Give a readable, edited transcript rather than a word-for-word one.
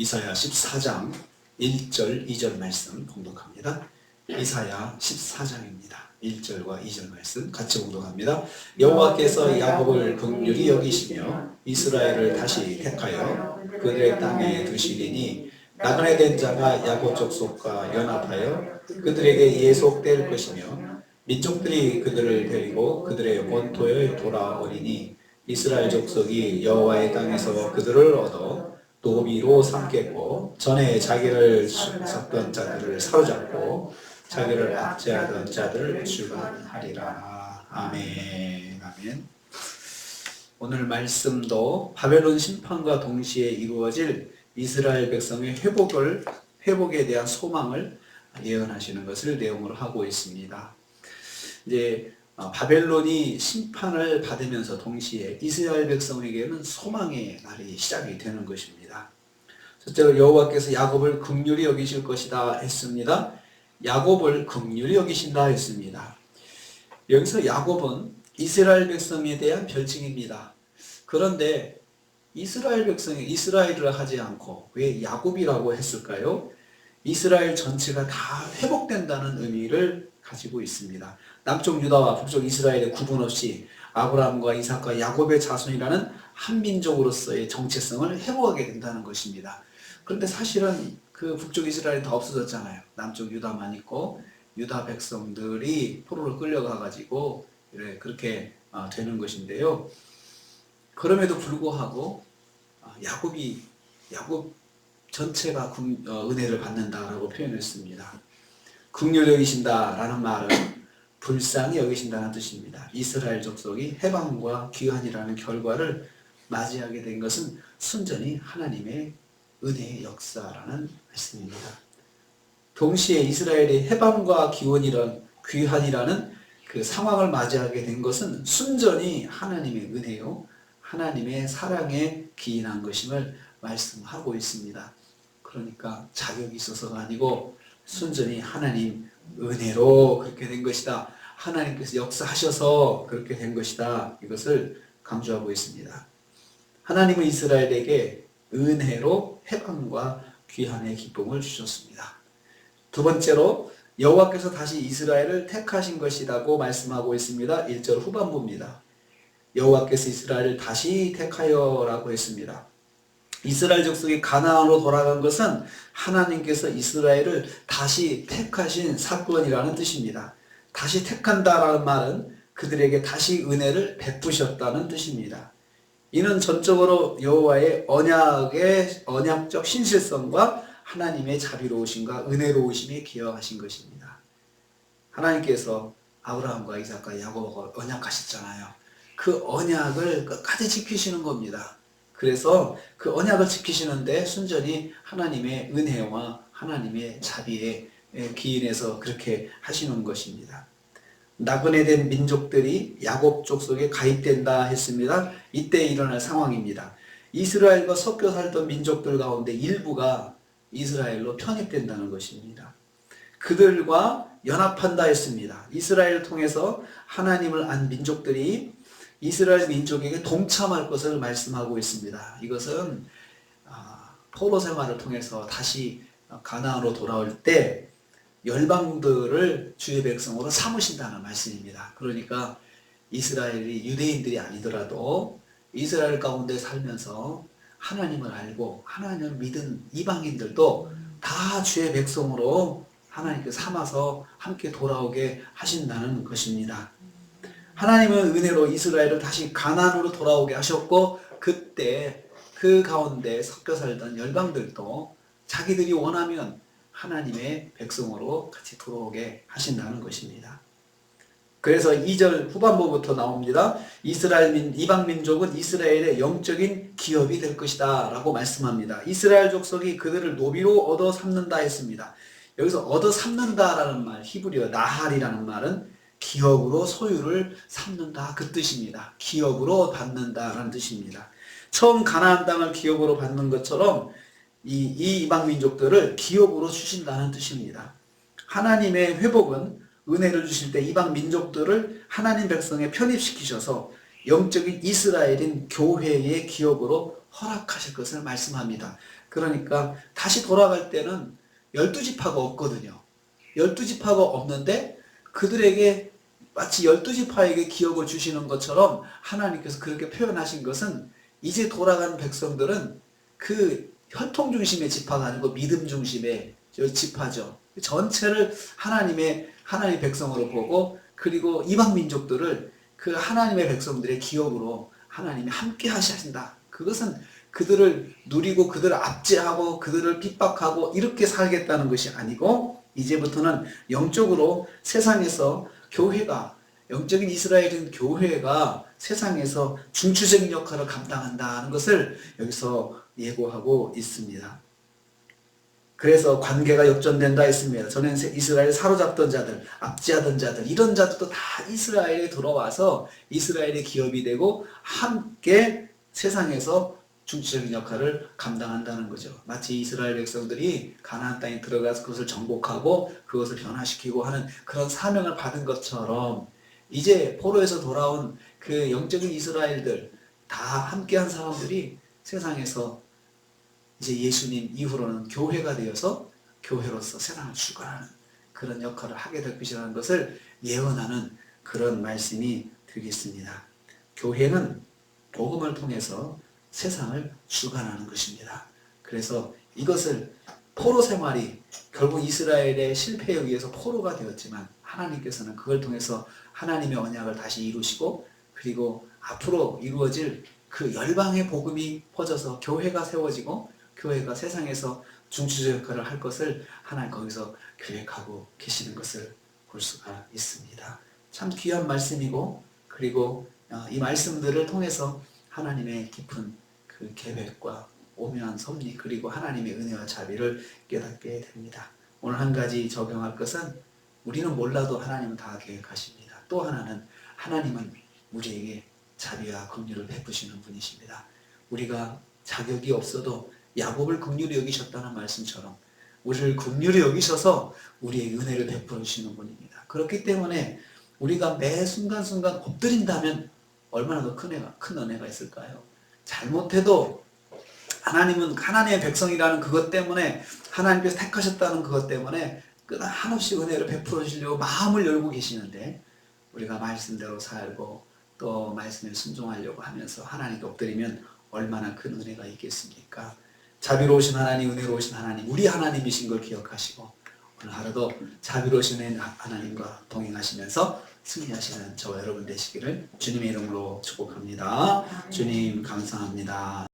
이사야 14장 1절 2절 말씀 공독합니다. 이사야 14장입니다. 1절과 2절 말씀 같이 공독합니다. 여호와께서 야곱을 긍휼히 여기시며 이스라엘을 다시 택하여 그들의 땅에 두시리니 나그네 된 자가 야곱 족속과 연합하여 그들에게 예속될 것이며 민족들이 그들을 데리고 그들의 본토에 돌아오리니 이스라엘 족속이 여호와의 땅에서 그들을 얻어 노비로 삼겠고 전에 자기를 섰던 자들을 사로잡고 자기를 압제하던 자들을 주관하리라. 아멘. 아멘. 오늘 말씀도 바벨론 심판과 동시에 이루어질 이스라엘 백성의 회복에 대한 소망을 예언하시는 것을 내용으로 하고 있습니다. 이제 바벨론이 심판을 받으면서 동시에 이스라엘 백성에게는 소망의 날이 시작이 되는 것입니다. 첫째로 여호와께서 야곱을 긍휼히 여기실 것이다 했습니다. 야곱을 긍휼히 여기신다 했습니다. 여기서 야곱은 이스라엘 백성에 대한 별칭입니다. 그런데 이스라엘 백성이 이스라엘을 하지 않고 왜 야곱이라고 했을까요? 이스라엘 전체가 다 회복된다는 의미를 가지고 있습니다. 남쪽 유다와 북쪽 이스라엘의 구분 없이 아브라함과 이삭과 야곱의 자손이라는 한 민족으로서의 정체성을 회복하게 된다는 것입니다. 그런데 사실은 그 북쪽 이스라엘이 다 없어졌잖아요. 남쪽 유다만 있고 유다 백성들이 포로로 끌려가가지고 그렇게 되는 것인데요. 그럼에도 불구하고 야곱 전체가 은혜를 받는다라고 표현했습니다. 긍휼히 여기신다라는 말은 불쌍히 여기신다는 뜻입니다. 이스라엘 족속이 해방과 귀환이라는 결과를 맞이하게 된 것은 순전히 하나님의 은혜의 역사라는 말씀입니다. 동시에 이스라엘이 해방과 귀환이라는 그 상황을 맞이하게 된 것은 순전히 하나님의 은혜요, 하나님의 사랑에 기인한 것임을 말씀하고 있습니다. 그러니까 자격이 있어서가 아니고 순전히 하나님 은혜로 그렇게 된 것이다. 하나님께서 역사하셔서 그렇게 된 것이다. 이것을 강조하고 있습니다. 하나님은 이스라엘에게 은혜로 해방과 귀환의 기쁨을 주셨습니다. 두 번째로 여호와께서 다시 이스라엘을 택하신 것이라고 말씀하고 있습니다. 1절 후반부입니다. 여호와께서 이스라엘을 다시 택하여라고 했습니다. 이스라엘 족속이 가나안으로 돌아간 것은 하나님께서 이스라엘을 다시 택하신 사건이라는 뜻입니다. 다시 택한다라는 말은 그들에게 다시 은혜를 베푸셨다는 뜻입니다. 이는 전적으로 여호와의 언약적 신실성과 하나님의 자비로우심과 은혜로우심에 기여하신 것입니다. 하나님께서 아브라함과 이삭과 야곱과 언약하셨잖아요. 그 언약을 끝까지 지키시는 겁니다. 그래서 그 언약을 지키시는데 순전히 하나님의 은혜와 하나님의 자비에 기인해서 그렇게 하시는 것입니다. 나그네 된 민족들이 야곱 족속에 가입된다 했습니다. 이때 일어날 상황입니다. 이스라엘과 섞여 살던 민족들 가운데 일부가 이스라엘로 편입된다는 것입니다. 그들과 연합한다 했습니다. 이스라엘을 통해서 하나님을 안 민족들이 이스라엘 민족에게 동참할 것을 말씀하고 있습니다. 이것은 포로 생활을 통해서 다시 가나안으로 돌아올 때 열방들을 주의 백성으로 삼으신다는 말씀입니다. 그러니까 이스라엘이 유대인들이 아니더라도 이스라엘 가운데 살면서 하나님을 알고 하나님을 믿은 이방인들도 다 주의 백성으로 하나님께서 삼아서 함께 돌아오게 하신다는 것입니다. 하나님은 은혜로 이스라엘을 다시 가나안으로 돌아오게 하셨고 그때 그 가운데 섞여 살던 열방들도 자기들이 원하면 하나님의 백성으로 같이 돌아오게 하신다는 것입니다. 그래서 2절 후반부부터 나옵니다. 이방 민족은 이스라엘의 영적인 기업이 될 것이다 라고 말씀합니다. 이스라엘 족속이 그들을 노비로 얻어 삼는다 했습니다. 여기서 얻어 삼는다라는 말, 히브리어 나할이라는 말은 기업으로 소유를 삼는다 그 뜻입니다. 기업으로 받는다라는 뜻입니다. 처음 가나안 땅을 기업으로 받는 것처럼 이 이방 민족들을 기업으로 주신다는 뜻입니다. 하나님의 회복은 은혜를 주실 때 이방 민족들을 하나님 백성에 편입시키셔서 영적인 이스라엘인 교회의 기업으로 허락하실 것을 말씀합니다. 그러니까 다시 돌아갈 때는 12지파가 없거든요. 12지파가 없는데 그들에게 마치 12지파에게 기업을 주시는 것처럼 하나님께서 그렇게 표현하신 것은 이제 돌아간 백성들은 그 혈통 중심의 지파가 아니고 믿음 중심의 지파죠. 전체를 하나님의 백성으로 보고 그리고 이방 민족들을 그 하나님의 백성들의 기업으로 하나님이 함께 하신다. 그것은 그들을 누리고 그들을 압제하고 그들을 핍박하고 이렇게 살겠다는 것이 아니고 이제부터는 영적으로 세상에서 교회가 영적인 이스라엘인 교회가 세상에서 중추적인 역할을 감당한다는 것을 여기서 예고하고 있습니다. 그래서 관계가 역전된다 했습니다. 전에 이스라엘을 사로잡던 자들, 압제하던 자들, 이런 자들도 다 이스라엘에 들어와서 이스라엘의 기업이 되고 함께 세상에서 중추적인 역할을 감당한다는 거죠. 마치 이스라엘 백성들이 가나안 땅에 들어가서 그것을 정복하고 그것을 변화시키고 하는 그런 사명을 받은 것처럼 이제 포로에서 돌아온 그 영적인 이스라엘들 다 함께한 사람들이 세상에서 이제 예수님 이후로는 교회가 되어서 교회로서 세상을 주관하는 그런 역할을 하게 될 것이라는 것을 예언하는 그런 말씀이 되겠습니다. 교회는 복음을 통해서 세상을 주관하는 것입니다. 그래서 이것을 포로 생활이 결국 이스라엘의 실패에 의해서 포로가 되었지만 하나님께서는 그걸 통해서 하나님의 언약을 다시 이루시고 그리고 앞으로 이루어질 그 열방의 복음이 퍼져서 교회가 세워지고 교회가 세상에서 중추적 역할을 할 것을 하나님 거기서 계획하고 계시는 것을 볼 수가 있습니다. 참 귀한 말씀이고 그리고 이 말씀들을 통해서 하나님의 깊은 그 계획과 오묘한 섭리 그리고 하나님의 은혜와 자비를 깨닫게 됩니다. 오늘 한 가지 적용할 것은 우리는 몰라도 하나님은 다 계획하십니다. 또 하나는 하나님은 우리에게 자비와 긍휼을 베푸시는 분이십니다. 우리가 자격이 없어도 야곱을 긍휼히 여기셨다는 말씀처럼 우리를 긍휼히 여기셔서 우리의 은혜를 베풀어 주시는 분입니다. 그렇기 때문에 우리가 매 순간순간 엎드린다면 얼마나 더 큰 은혜가 있을까요? 잘못해도 하나님은 하나님의 백성이라는 그것 때문에 하나님께서 택하셨다는 그것 때문에 한없이 은혜를 베풀어 주시려고 마음을 열고 계시는데 우리가 말씀대로 살고 또 말씀에 순종하려고 하면서 하나님께 엎드리면 얼마나 큰 은혜가 있겠습니까? 자비로우신 하나님, 은혜로우신 하나님, 우리 하나님이신 걸 기억하시고 오늘 하루도 자비로우신 하나님과 동행하시면서 승리하시는 저와 여러분 되시기를 주님의 이름으로 축복합니다. 주님 감사합니다.